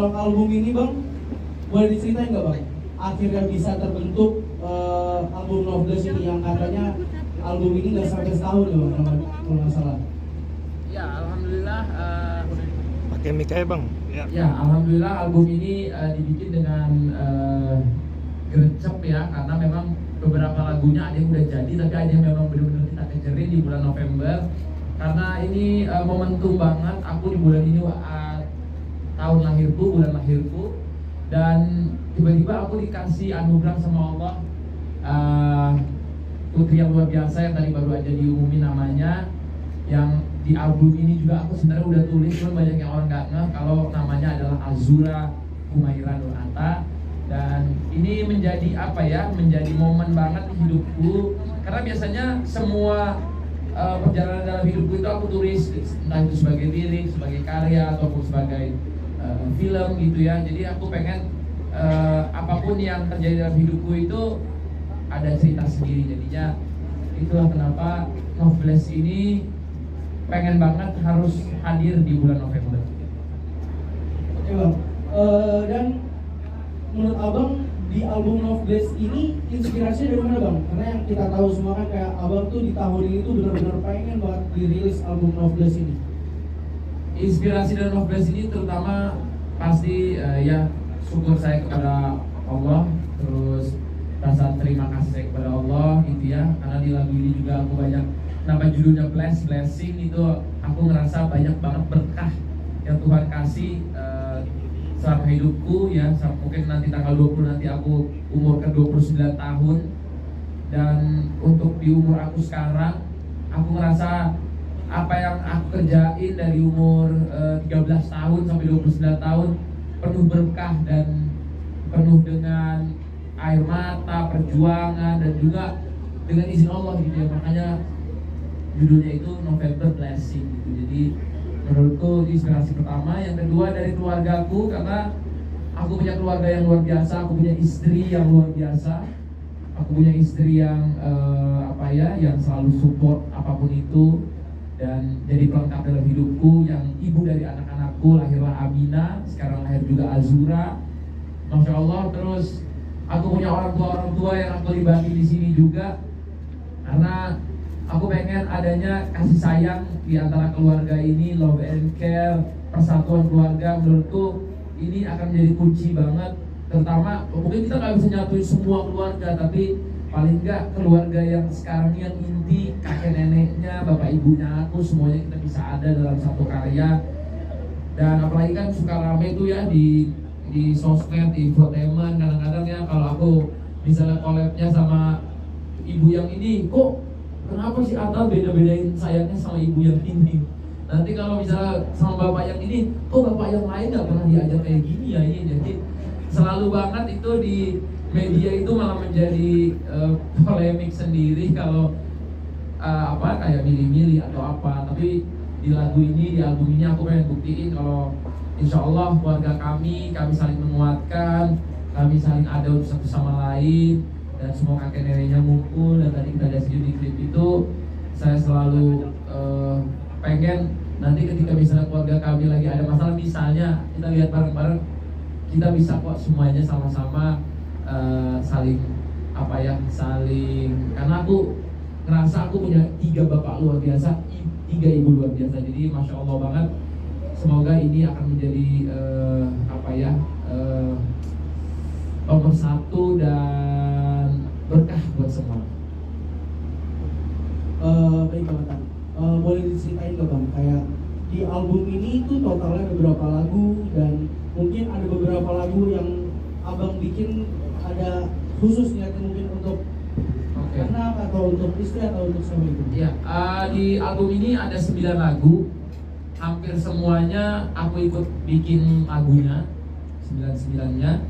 dalam album ini bang, boleh diceritain nggak bang? Akhirnya bisa terbentuk album Loveless ini yang katanya album ini nggak sampai setahun ya bang, kalau nggak salah. Ya, alhamdulillah. Pakai mic aja bang. Ya, alhamdulillah album ini dibikin dengan gercep ya, karena memang beberapa lagunya ada yang udah jadi, tapi ada yang memang benar-benar kita kejarin di bulan November. Karena ini momentum banget, aku di bulan ini tahun lahirku, bulan lahirku, dan tiba-tiba aku dikasih anugerah sama Allah, putri yang luar biasa yang tadi baru aja diumumin namanya. Yang di album ini juga aku sebenarnya udah tulis, cuma banyak yang orang nggak ngeh kalau namanya adalah Azura Humaira Nurata. Dan ini menjadi apa ya, menjadi momen banget di hidupku, karena biasanya semua perjalanan dalam hidupku itu aku tulis, entah itu sebagai lirik, sebagai karya, ataupun sebagai film gitu ya. Jadi aku pengen apapun yang terjadi dalam hidupku itu ada cerita sendiri. Jadinya itulah kenapa Loveless ini pengen banget harus hadir di bulan November. Oke bang, dan menurut abang di album Loveless ini inspirasinya dari mana bang? Karena yang kita tahu semua kan kayak abang tuh di tahun ini tuh benar-benar pengen banget dirilis album Loveless ini. Inspirasi dari Loveless ini terutama pasti ya syukur saya kepada Allah, terus rasa terima kasih saya kepada Allah gitu ya. Karena di lagu ini juga aku banyak, nama judulnya Blessing, itu aku ngerasa banyak banget berkah yang Tuhan kasih selama hidupku ya. Mungkin nanti tanggal 20 nanti aku umur ke 29 tahun, dan untuk di umur aku sekarang aku ngerasa apa yang aku kerjain dari umur 13 tahun sampai 29 tahun penuh berkah dan penuh dengan air mata, perjuangan, dan juga dengan izin Allah gitu ya. Makanya judulnya itu November Blessing gitu. Jadi menurutku inspirasi pertama. Yang kedua dari keluargaku, karena aku punya keluarga yang luar biasa, aku punya istri yang luar biasa, aku punya istri yang yang selalu support apapun itu dan jadi pelengkap dalam hidupku, yang ibu dari anak-anakku, lahirlah Amina, sekarang lahir juga Azura, Masya Allah. Terus aku punya orang tua yang aku libatin di sini juga, karena aku pengen adanya kasih sayang di antara keluarga ini, love and care, persatuan keluarga. Menurutku ini akan menjadi kunci banget, terutama mungkin kita nggak bisa nyatuin semua keluarga, tapi paling nggak keluarga yang sekarang yang inti, kakek neneknya, bapak ibunya aku, semuanya kita bisa ada dalam satu karya. Dan apalagi kan suka rame tuh ya di sosmed, di infotainment, kadang-kadang ya kalau aku misalnya collabnya sama ibu yang ini, kok kenapa sih Atal beda-bedain sayangnya sama ibu yang ini? Nanti kalau misalnya sama bapak yang ini, kok bapak yang lain nggak pernah diajak kayak gini ya ini. Jadi selalu banget itu di media itu malah menjadi polemik sendiri kalau kayak milih-milih atau apa. Tapi di lagu ini, di album ini aku pengen buktiin kalau insya Allah keluarga kami saling menguatkan, kami saling ada satu sama lain, dan semua kakek neneknya ngumpul. Dan tadi kita lihat di klip itu, saya selalu pengen nanti ketika misalnya keluarga kami lagi ada masalah, misalnya kita lihat bareng-bareng, kita bisa kok semuanya sama-sama saling karena aku ngerasa aku punya 3 bapak luar biasa, 3 ibu luar biasa. Jadi Masya Allah banget. Semoga ini akan menjadi nomor 1 dan berkah buat semua. Baik Bang, boleh diceritain nggak Bang, kayak di album ini tuh totalnya ada berapa lagu, dan mungkin ada beberapa lagu yang abang bikin ada khusus niatnya mungkin untuk anak atau untuk istri atau untuk suami itu? Ya, di album ini ada 9 lagu, hampir semuanya aku ikut bikin lagunya, 9-9-nya.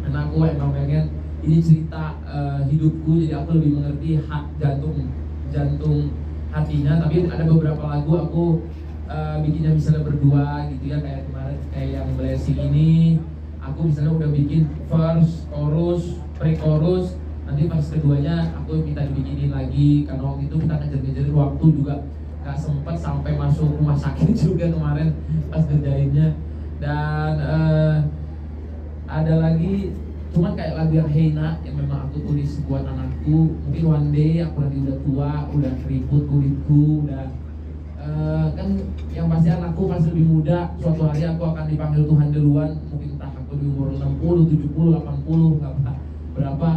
Karena aku emang pengen ini cerita hidupku, jadi aku lebih mengerti jantung hatinya. Tapi ada beberapa lagu aku bikinnya misalnya berdua gitu ya, kayak kemarin kayak yang Blessing ini, aku misalnya udah bikin verse, chorus, pre-chorus, nanti pas keduanya aku minta dibikinin lagi, karena waktu itu kita ngejar-ngejarin waktu juga, gak sempet sampai masuk rumah sakit juga kemarin pas ngerjainnya. Dan ada lagi cuman kayak lagu yang Heina yang memang aku tulis buat anakku. Mungkin one day aku nanti udah tua, udah keriput kulitku, udah kan yang pasti anakku masih lebih muda. Suatu hari aku akan dipanggil Tuhan duluan, mungkin entah aku di umur 60, 70, 80, nggak berapa.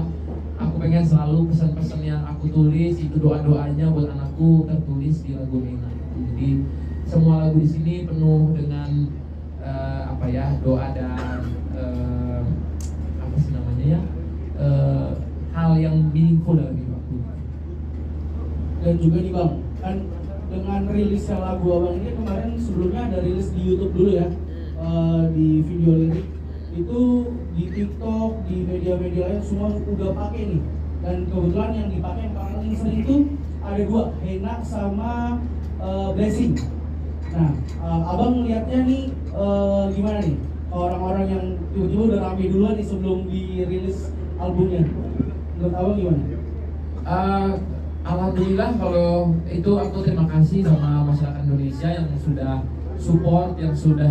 Aku pengen selalu pesan-pesan yang aku tulis itu doa-doanya buat anakku tertulis di lagu Heina. Jadi semua lagu di sini penuh dengan doa dan apa sih namanya ya, hal yang meaningful dalam hidup aku. Dan juga nih Bang, kan dengan rilisnya lagu Abang ini kemarin sebelumnya ada rilis di YouTube dulu ya, di video lirik itu di TikTok, di media-media lain semua udah pakai nih. Dan kebetulan yang dipakai yang paling sering itu ada dua, Heina sama Blessing. Nah, Abang lihatnya nih gimana nih orang-orang yang tiba-tiba udah rame duluan nih sebelum dirilis albumnya? Menurut Abang gimana? Alhamdulillah kalau itu aku terima kasih sama masyarakat Indonesia yang sudah support, yang sudah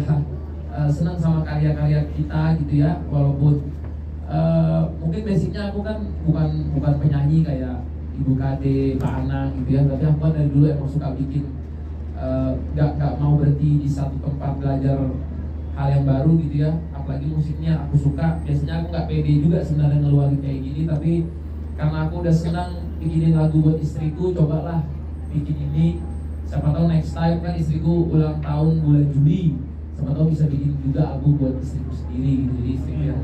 senang sama karya-karya kita gitu ya. Walaupun mungkin basicnya aku kan bukan penyanyi kayak Ibu Kade, Pak Anang gitu ya, tapi aku kan dari dulu emang suka bikin, gak mau berhenti di satu tempat belajar hal yang baru gitu ya. Apalagi musiknya aku suka. Biasanya aku gak pede juga sebenarnya ngeluarin kayak gini, tapi karena aku udah senang bikinin lagu buat istriku, cobalah bikin ini. Siapa tahu next time kan istriku ulang tahun bulan Juli, siapa tahu bisa bikin juga album buat istriku sendiri gitu. Jadi istriku yang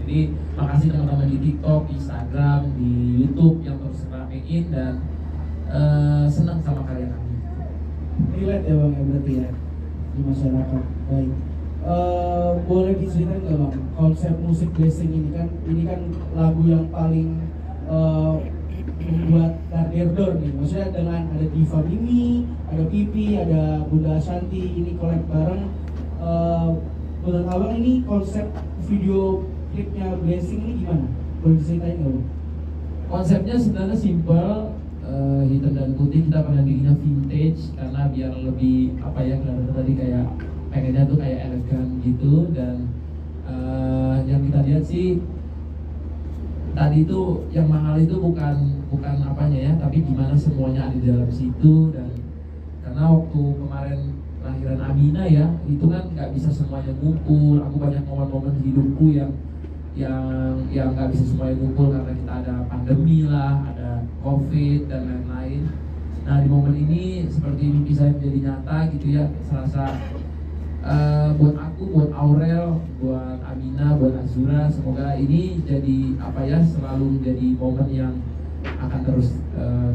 jadi makasih teman-teman di TikTok, di Instagram, di YouTube yang terus ramein dan senang sama karya kami. Relate ya Bang ya berarti ya di masyarakat. Baik. Boleh diceritain nggak Bang konsep musik Blessing ini kan lagu yang paling membuat Darderdor nih, maksudnya dengan ada Diva Mimi, ada Pipi, ada Bunda Ashanti, ini collab bareng. Menurut Abang ini konsep video klipnya Blessing ini gimana? Boleh diceritain nggak Bang? Konsepnya sebenarnya simple, hitam dan putih. Kita pengen bikinnya vintage karena biar lebih kelihatan tadi kayak pengennya tuh kayak elegan gitu. Dan yang kita lihat sih tadi itu yang mahal itu bukan apanya ya, tapi gimana semuanya ada di dalam situ. Dan karena waktu kemarin lahiran Amina ya, itu kan nggak bisa semuanya ngumpul. Aku banyak momen-momen hidupku yang nggak bisa semuanya ngumpul karena kita ada pandemi lah, ada COVID dan lain-lain. Nah di momen ini seperti mimpi saya menjadi nyata gitu ya, serasa buat aku, buat Aurel, buat Amina, buat Azura, semoga ini jadi selalu menjadi momen yang akan terus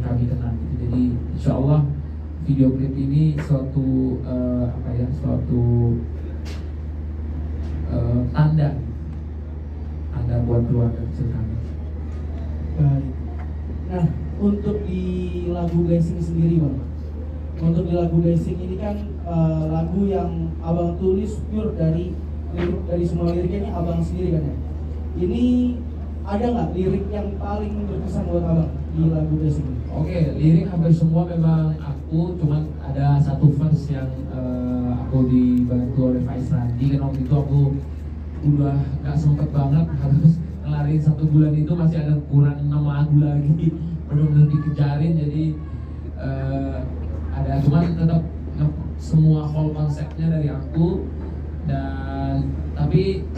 kami kenang gitu. Jadi insya Allah video klip ini suatu tanda buat keluarga kecil kami. Baik. Nah, untuk di lagu Blessing sendiri Bang, untuk di lagu Blessing ini kan lagu yang Abang tulis pure dari semua liriknya ini Abang sendiri kan ya. Ini ada nggak lirik yang paling berkesan buat Abang di lagu Blessing ini? Oke, lirik hampir semua memang aku, cuman ada satu verse yang aku dibantu oleh Faiz Randi. Kan waktu itu aku udah gak sempet banget, harus ngelarin 1 bulan itu, masih ada kurang 6 lagu lagi, bener-bener dikejarin. Jadi ada, cuman tetap semua whole konsepnya dari aku. Dan tapi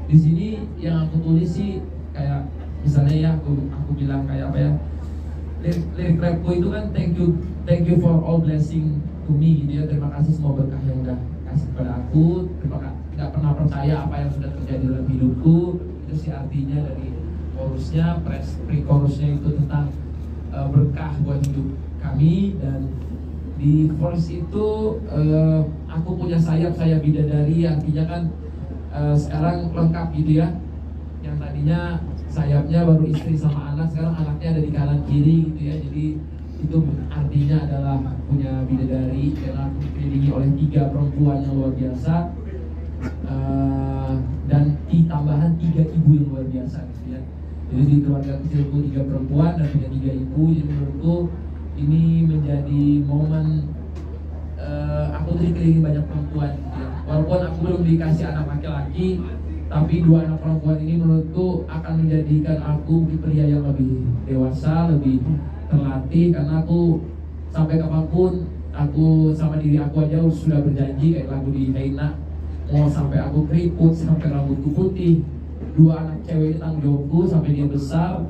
di sini yang aku tulis sih kayak misalnya ya aku bilang kayak lirik rapku itu kan thank you for all blessing to me gitu ya. Terima kasih semua berkah yang udah kasih kepada aku. Gak pernah percaya apa yang sudah terjadi dalam hidupku. Itu sih artinya dari chorusnya. Pre-chorusnya itu tentang berkah buat hidup kami. Dan di verse itu aku punya sayap, saya bidadari. Artinya kan sekarang lengkap gitu ya. Yang tadinya sayapnya baru istri sama anak, sekarang anaknya ada di kanan kiri gitu ya. Jadi itu artinya adalah punya bidadari, karena aku dikelilingi oleh 3 perempuan yang luar biasa, dan ditambahan 3 ibu yang luar biasa gitu ya. Jadi di keluarga kecilku 3 perempuan dan punya 3 ibu. Jadi menurutku ini menjadi momen aku tuh dikelilingi banyak perempuan gitu ya. walaupun aku belum dikasih anak laki-laki, tapi dua anak perempuan ini menurutku akan menjadikan aku pria yang lebih dewasa, lebih terlatih, karena aku sampai kapanpun aku sama diri aku aja sudah berjanji kayak lagu di Heina, mau sampai aku keriput, sampai rambutku putih, dua anak cewek ini tanggung jawabku sampai dia besar,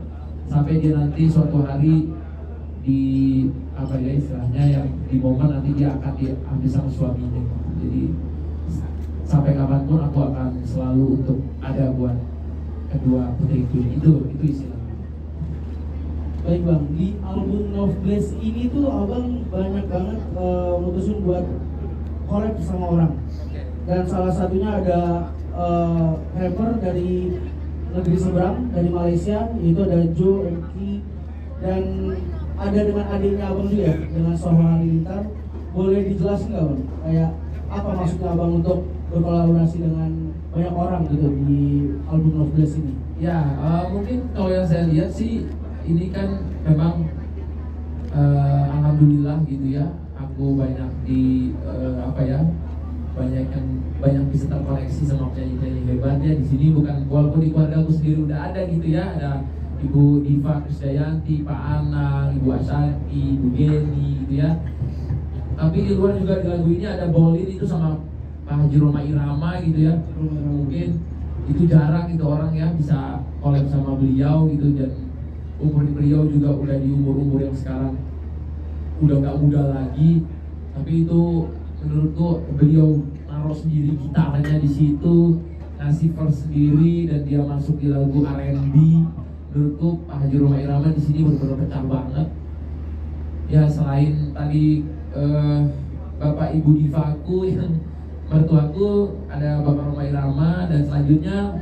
sampai dia nanti suatu hari di apa ya istilahnya yang di momen nanti dia akan diambil sama suaminya. Jadi sampai kapanpun aku akan selalu untuk ada buat kedua putriku. Itu istilahnya. Baik bang, di album Love Bless ini tuh abang banyak banget mutusin buat collab sama orang. Dan salah satunya ada rapper dari negeri seberang, dari Malaysia, yaitu ada Joe MK, dan ada dengan adiknya abang juga, dengan Sohwa Halilintar. Boleh dijelasin nggak bang? Kayak apa maksudnya abang untuk berkolaborasi dengan banyak orang gitu di album Love Bless ini? Ya, mungkin kalau yang saya lihat sih ini kan memang alhamdulillah gitu ya, aku banyak di banyak bisa terkoneksi sama penyanyi-penyanyi hebat ya di sini. Bukan walaupun di keluarga aku sendiri udah ada gitu ya, ada Ibu Diva Krisdayanti, Pak Anang, Ibu Ashanti, Ibu Geni gitu ya. Tapi di luar juga di lagu ini ada Bolin itu sama Pak Haji Roma Irama gitu ya. Mungkin itu jarang gitu orang ya bisa collab sama beliau gitu, dan umur beliau juga udah di umur yang sekarang udah nggak muda lagi, tapi itu menurutku beliau naruh sendiri gitarnya di situ, ngasih verse sendiri, dan dia masuk di lagu R&B. Menurutku Pak Haji Roma Irama di sini benar-benar pecah banget. Ya selain tadi Bapak Ibu Divaku yang mertuaku, ada Bapak Roma Irama, dan selanjutnya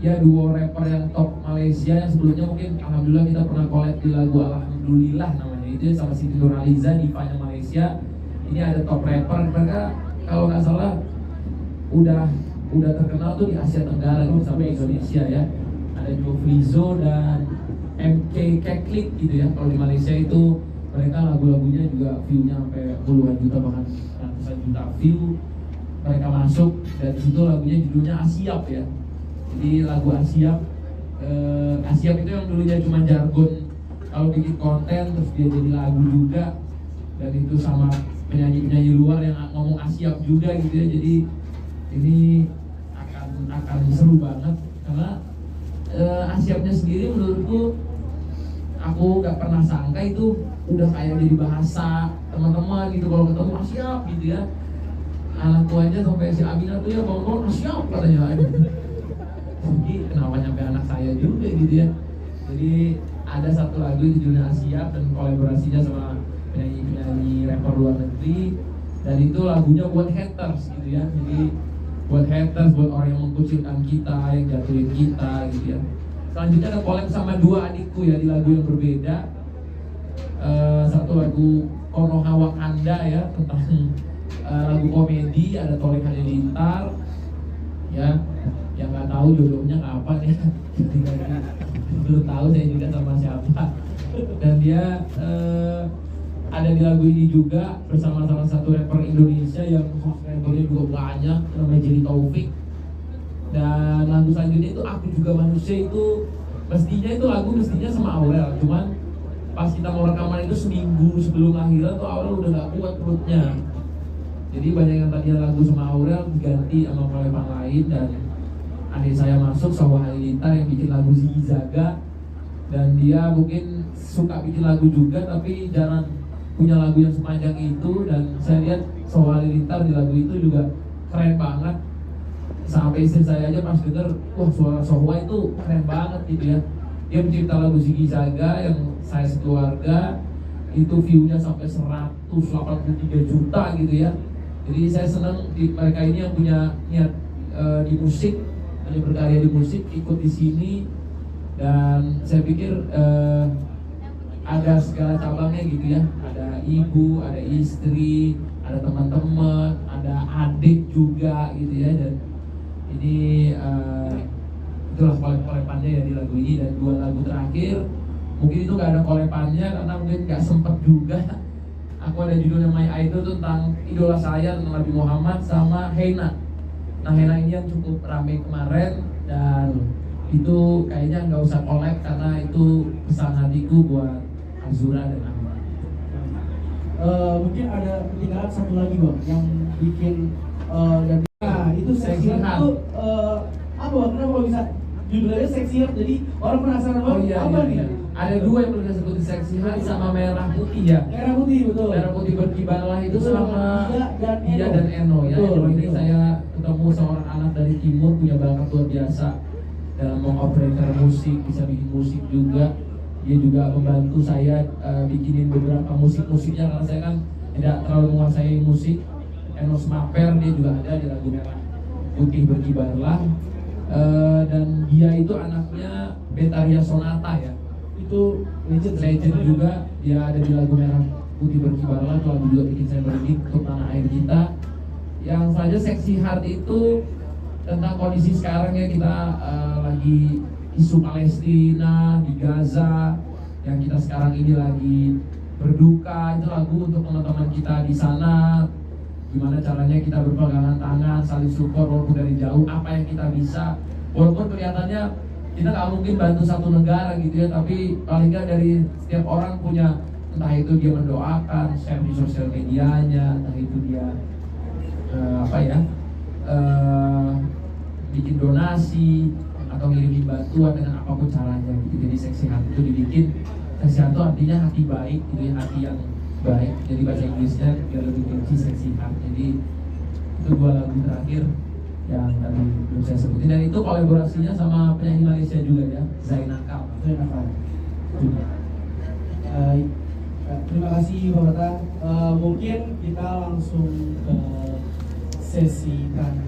ya duo rapper yang top Malaysia yang sebelumnya mungkin alhamdulillah kita pernah collab di lagu Alhamdulillah namanya, itu sama Siti Nurhaliza, divanya Malaysia. Ini ada top rapper, mereka kalau nggak salah udah terkenal tuh di Asia Tenggara gitu sampai Indonesia ya. Ada juga Flizo dan MK Keklik gitu ya. Kalau di Malaysia itu mereka lagu-lagunya juga view-nya sampai puluhan juta bahkan ratusan juta view. Mereka masuk dan disitu lagunya judulnya Asiap ya. Jadi lagu Asiap, Asiap itu yang dulunya cuma jargon kalau bikin konten, terus dia jadi lagu juga, dan itu sama penyanyi-penyanyi luar yang ngomong Asiap juga gitu ya. Jadi ini akan seru banget karena Asiapnya sendiri menurutku aku nggak pernah sangka itu udah kayak jadi bahasa teman-teman gitu kalau ketemu Asiap gitu ya. Anakku aja sampai si Abina tuh ya ngomong Asiap katanya. Jadi kenapa nyampe anak saya juga gitu ya. Jadi ada satu lagu judulnya Asiap dan kolaborasinya sama penyanyi rapper luar negeri, dan itu lagunya buat haters gitu ya. Jadi buat haters, buat orang yang mengkucilkan kita, yang jatuhin kita gitu ya. Selanjutnya ada collab sama dua adikku ya di lagu yang berbeda. Satu lagu Konoha Wakanda ya, tentang lagu komedi, ada Tolek Halilintar ya, yang nggak tahu jodohnya kapan ya. Belum tahu saya juga sama siapa. Dan dia ada di lagu ini juga bersama salah satu rapper Indonesia yang subscribernya juga banyak, namanya Jerry Taufik. Dan lagu selanjutnya itu Aku Juga Manusia, itu mestinya sama Aurel, cuman pas kita mau rekaman itu seminggu sebelum lahiran tuh Aurel udah gak kuat perutnya. Jadi banyak yang tadinya lagu sama Aurel diganti sama koleban lain, dan adik saya masuk, Sohwa Halilintar, yang bikin lagu Ziggy Zaga. Dan dia mungkin suka bikin lagu juga tapi jarang punya lagu yang sepanjang itu, dan saya lihat Sohwa Halilintar di lagu itu juga keren banget. Sampai istri saya aja pas denger, wah suara Sohwa itu keren banget gitu ya. Dia mencipta lagu Ziggy Zaga yang Saya Sekeluarga, itu view-nya sampai 183 juta gitu ya. Jadi saya senang di mereka ini yang punya niat di musik, hanya berkarya di musik, ikut di sini. Dan saya pikir ada segala cabangnya gitu ya. Ada ibu, ada istri, ada teman-teman, ada adik juga gitu ya. Dan ini itulah kolepannya ya di lagu ini. Dan dua lagu terakhir mungkin itu gak ada kolepannya karena mungkin gak sempet juga. Aku ada judulnya My Idol tentang idola saya, tentang Nabi Muhammad, sama Heina Nahela ini yang cukup ramai kemarin, dan itu kayaknya nggak usah collab karena itu pesan hatiku buat Azura dan Ahmad. Mungkin ada ketinggalan satu lagi bang yang bikin dan nah itu Sexy seksi Heart. itu apa bang? Kenapa bisa judulnya seksi Heart? Jadi orang penasaran Oh banget iya, apa iya, nih? iya. Ada dua yang perlu disebut Sexy Heart sama Merah Putih ya. Merah putih betul. Merah Putih berkibarlah itu Betul, sama Dia Dia dan Eno ya. Betul, Eno ini betul. saya ketemu seorang anak dari timur, punya bakat luar biasa dalam mengoperator musik, bisa bikin musik juga. Dia juga membantu saya bikinin beberapa musik-musiknya karena saya kan tidak terlalu menguasai musik. Eno Smaper dia juga ada di lagu Merah Putih berkibarlah. Dan dia itu anaknya Betaria Sonata ya. Itu Legend juga, dia ada di lagu Merah Putih berkibarlah, itu lagu juga bikin saya merinding untuk tanah air kita. Yang saja Sexy Heart itu tentang kondisi sekarang ya, kita lagi isu Palestina di Gaza, yang kita sekarang ini lagi berduka. Itu lagu untuk teman-teman kita di sana, gimana caranya kita berpegangan tangan, saling support walaupun dari jauh, apa yang kita bisa, walaupun kelihatannya kita nggak mungkin bantu satu negara gitu ya, tapi paling nggak dari setiap orang punya, entah itu dia mendoakan, share di sosial medianya, entah itu dia bikin donasi atau ngirimin bantuan dengan apapun caranya gitu. Jadi Sexy Heart itu dibikin, Sexy Heart itu artinya hati baik gitu ya, hati yang baik. Jadi bahasa Inggrisnya biar lebih kecil Sexy Heart. Jadi itu dua lagu terakhir yang tadi belum saya sebutin, dan itu kolaborasinya sama penyanyi Malaysia juga ya, Zainakal. Terima kasih Bapak. Mungkin kita langsung ke sesi tanya